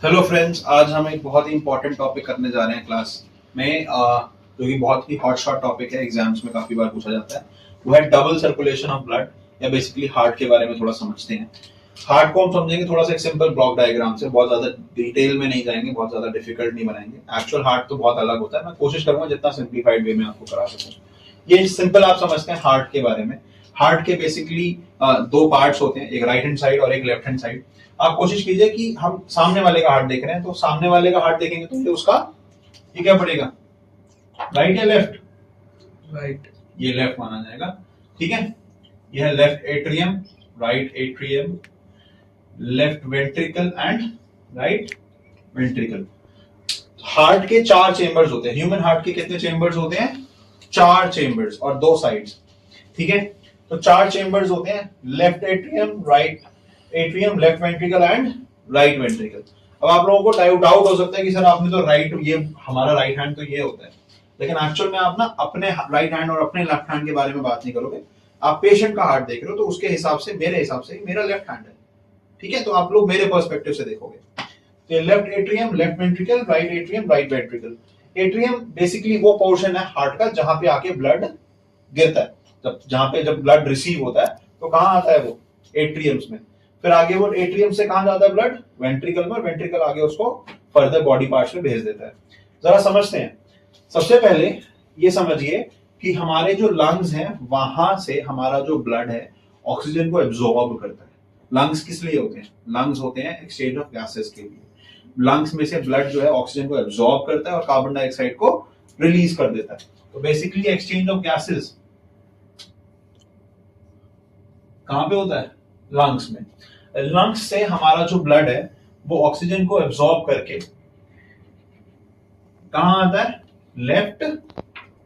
Hello friends, आज हम एक बहुत ही इंपॉर्टेंट टॉपिक करने जा रहे हैं क्लास में, जो कि बहुत ही हॉट शॉट टॉपिक है, एग्जाम्स में काफी बार पूछा जाता है। वो है डबल सर्कुलेशन ऑफ ब्लड, या बेसिकली हार्ट के बारे में थोड़ा समझते हैं। हार्ट को हम समझेंगे थोड़ा सा एक सिंपल ब्लॉक डायग्राम से, बहुत ज्यादा डिटेल में नहीं जाएंगे, बहुत ज्यादा डिफिकल्ट नहीं बनाएंगे। एक्चुअल हार्ट तो बहुत अलग होता है, मैं कोशिश करूंगा जितना सिंप्लीफाइड वे में आपको करा सकूं। ये सिंपल आप समझते हैं हार्ट के बारे में। हार्ट के बेसिकली दो पार्ट्स होते हैं, एक राइट हैंड साइड और एक लेफ्ट हैंड साइड। आप कोशिश कीजिए कि हम सामने वाले का हार्ट देख रहे हैं, तो सामने वाले का हार्ट देखेंगे तो ये उसका, ये क्या पड़ेगा, राइट या लेफ्ट? राइट। ये लेफ्ट माना जाएगा, ठीक है। यह left atrium, right atrium, left ventricle and right ventricle. Heart के चार चेंबर्स होते हैं। ह्यूमन हार्ट के कितने चेंबर्स होते हैं? चार चेंबर्स और दो साइड्स, ठीक है। तो चार चेंबर्स होते हैं, left atrium, right atrium, left ventricle and right ventricle. अब आप लोगों को डाउट हो सकता है कि सर आपने तो राइट, ये हमारा राइट हैंड तो ये होता है, लेकिन एक्चुअल में आप ना अपने राइट हैंड और अपने लेफ्ट हैंड के बारे में बात नहीं करोगे। आप पेशेंट का हार्ट देख रहे हो तो उसके हिसाब से, मेरे हिसाब से मेरा लेफ्ट हैंड है, ठीक है। तो आप लोग मेरे पर्सपेक्टिव से देखोगे तो left atrium, left ventricle, right atrium, right ventricle. Atrium basically वो पोर्शन है हार्ट का जहां पे आके ब्लड गिरता है, जब ब्लड रिसीव होता है तो कहां आता है वो? एट्रियम्स में। फिर आगे वो एट्रियम से कहां जाता है ब्लड? वेंट्रिकल में। वेंट्रिकल आगे उसको फर्दर बॉडी पार्ट्स में भेज देता है। जरा समझते हैं। सबसे पहले ये समझिए कि हमारे जो लंग्स हैं वहां से हमारा जो ब्लड है ऑक्सीजन को एब्जॉर्ब करता है। लंग्स किस लिए होते हैं? लंग्स होते हैं एक्सचेंज ऑफ गैसेस के लिए। लंग्स में से ब्लड जो है ऑक्सीजन को एब्जॉर्ब करता है और कार्बन डाइऑक्साइड को रिलीज कर देता है। तो बेसिकली एक्सचेंज ऑफ गैसेस कहां पे होता है? लंग्स में। लंग्स से हमारा जो ब्लड है वो ऑक्सीजन को एब्जॉर्ब करके कहां आता है? लेफ्ट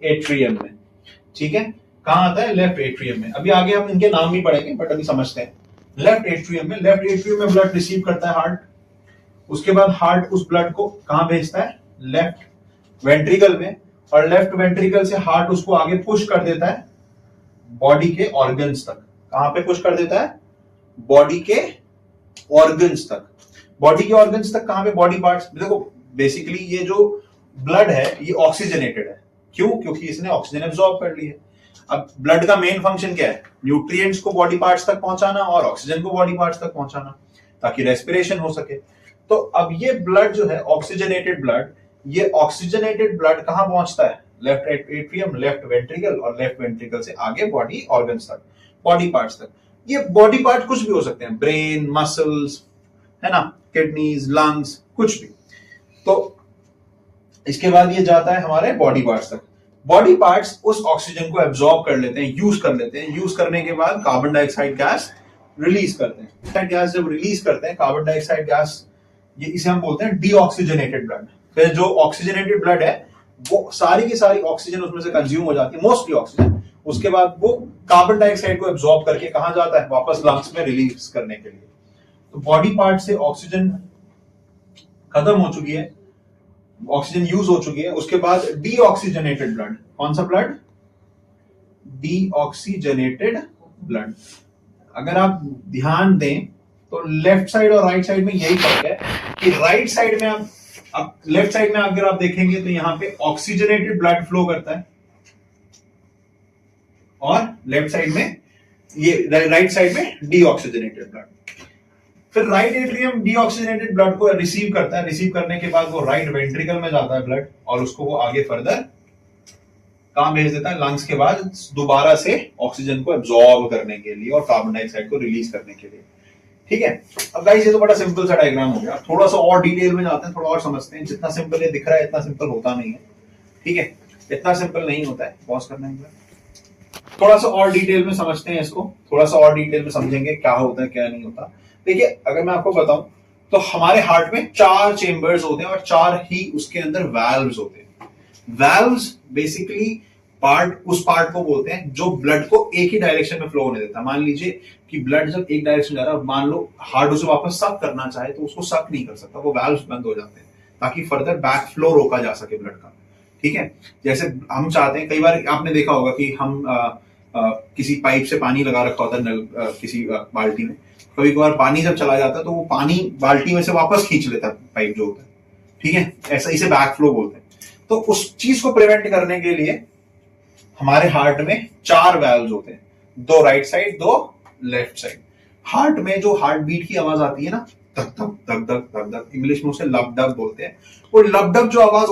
एट्रियम में, ठीक है। कहां आता है? लेफ्ट एट्रियम में। अभी आगे हम इनके नाम भी पढ़ेंगे, बट अभी समझते हैं। लेफ्ट एट्रियम में, लेफ्ट एट्रियम में ब्लड रिसीव करता है हार्ट। उसके बाद हार्ट उस ब्लड को कहां भेजता है? लेफ्ट वेंट्रिकल में। और लेफ्ट वेंट्रिकल से हार्ट उसको आगे पुश कर देता है बॉडी के ऑर्गन्स तक। कहां पे पुश कर देता है? बॉडी के ऑर्गन्स तक। बॉडी के ऑर्गन्स तक कहां पे? Body parts. देखो बेसिकली ये जो ब्लड है ये ऑक्सीजनेटेड है। क्यों? क्योंकि इसने ऑक्सीजन एब्जॉर्ब कर ली है। अब ब्लड का मेन फंक्शन क्या है? न्यूट्रिएंट्स को बॉडी पार्ट्स तक पहुंचाना और ऑक्सीजन को बॉडी पार्ट्स तक पहुंचाना, ताकि रेस्पिरेशन हो सके। तो अब ये ब्लड जो है ऑक्सीजनेटेड ब्लड, ये ऑक्सीजनेटेड ब्लड कहां पहुंचता है? लेफ्ट एट्रियम, लेफ्ट वेंट्रिकल और लेफ्ट वेंट्रिकल से आगे बॉडी ऑर्गन्स तक, बॉडी पार्ट्स तक। ये बॉडी पार्ट कुछ भी हो सकते हैं, ब्रेन, मसल्स, है ना, किडनीज, लंग्स, कुछ भी। तो इसके बाद ये जाता है हमारे बॉडी पार्ट्स तक। बॉडी पार्ट्स उस ऑक्सीजन को एब्जॉर्ब कर लेते हैं, यूज कर लेते हैं। यूज करने के बाद कार्बन डाइऑक्साइड गैस रिलीज करते हैं। गैस जब रिलीज करते हैं कार्बन डाइऑक्साइड गैस, ये इसे हम बोलते हैं डीऑक्सीजनेटेड ब्लड। फिर जो ऑक्सीजनेटेड ब्लड है वो सारी की सारी ऑक्सीजन उसमें से कंज्यूम हो जाती है, मोस्टली ऑक्सीजन। उसके बाद वो कार्बन डाइऑक्साइड को एब्जॉर्ब करके कहां जाता है? वापस लंग्स में रिलीज करने के लिए। तो बॉडी पार्ट से ऑक्सीजन खत्म हो चुकी है, ऑक्सीजन यूज हो चुकी है। उसके बाद डीऑक्सीजनेटेड ब्लड। कौन सा ब्लड? Deoxygenated blood. अगर आप ध्यान दें तो लेफ्ट साइड और राइट साइड में यही फर्क है कि राइट साइड में आप लेफ्ट साइड में अगर आप देखेंगे तो यहां पे ऑक्सीजनेटेड ब्लड फ्लो करता है, और लेफ्ट साइड में, ये राइट साइड में डीऑक्सीजनेटेड ब्लड। फिर राइट एट्रियम डीऑक्सीजनेटेड ब्लड को रिसीव करता है। रिसीव करने के बाद वो राइट वेंट्रिकल में जाता है ब्लड, और उसको वो आगे फर्दर कहां भेज देता है? लंग्स के बाद दोबारा से ऑक्सीजन को एब्जॉर्ब करने के लिए और कार्बन डाइऑक्साइड को रिलीज करने के लिए, ठीक है। अब गाइस ये तो बड़ा सिंपल सा डायग्राम हो गया। थोड़ा सा और डिटेल में जाते हैं, थोड़ा और समझते हैं। जितना सिंपल ये दिख रहा है इतना सिंपल होता नहीं है, ठीक है। इतना सिंपल नहीं होता है। पॉज करना है, थोड़ा सा और डिटेल में समझते हैं इसको। थोड़ा सा और डिटेल में समझेंगे क्या होता है क्या नहीं होता। देखिए अगर मैं आपको बताऊं तो हमारे हार्ट में चार चेंबर्स होते हैं और चार ही उसके अंदर वाल्व्स होते हैं। वाल्व्स बेसिकली उस पार्ट को बोलते हैं जो ब्लड को एक ही डायरेक्शन में फ्लो होने देता है। मान लीजिए कि ब्लड जब एक डायरेक्शन जा रहा है, मान लो हार्ट उसे वापस सक करना चाहे तो उसको सक नहीं कर सकता, वो वाल्व्स बंद हो जाते हैं ताकि फर्दर बैक फ्लो रोका जा सके ब्लड का, ठीक है। जैसे हम चाहते हैं, कई बार आपने देखा होगा कि हम किसी पाइप से पानी लगा रखा होता है किसी बाल्टी में, कभी कभार पानी जब चला जाता है तो वो पानी बाल्टी में से वापस खींच लेता है पाइप जो होता है, ठीक है, ऐसा इसे बैक फ्लो बोलते हैं। तो उस चीज को प्रिवेंट करने के लिए हमारे हार्ट में 4 वैल्व्स होते हैं, 2 right side 2 left side. Heart में जो हार्ट बीट की आवाज आती है ना, धक धक धक धक धक धक, इंग्लिश में उसे लब डब बोलते हैं। वो लब डब जो आवाज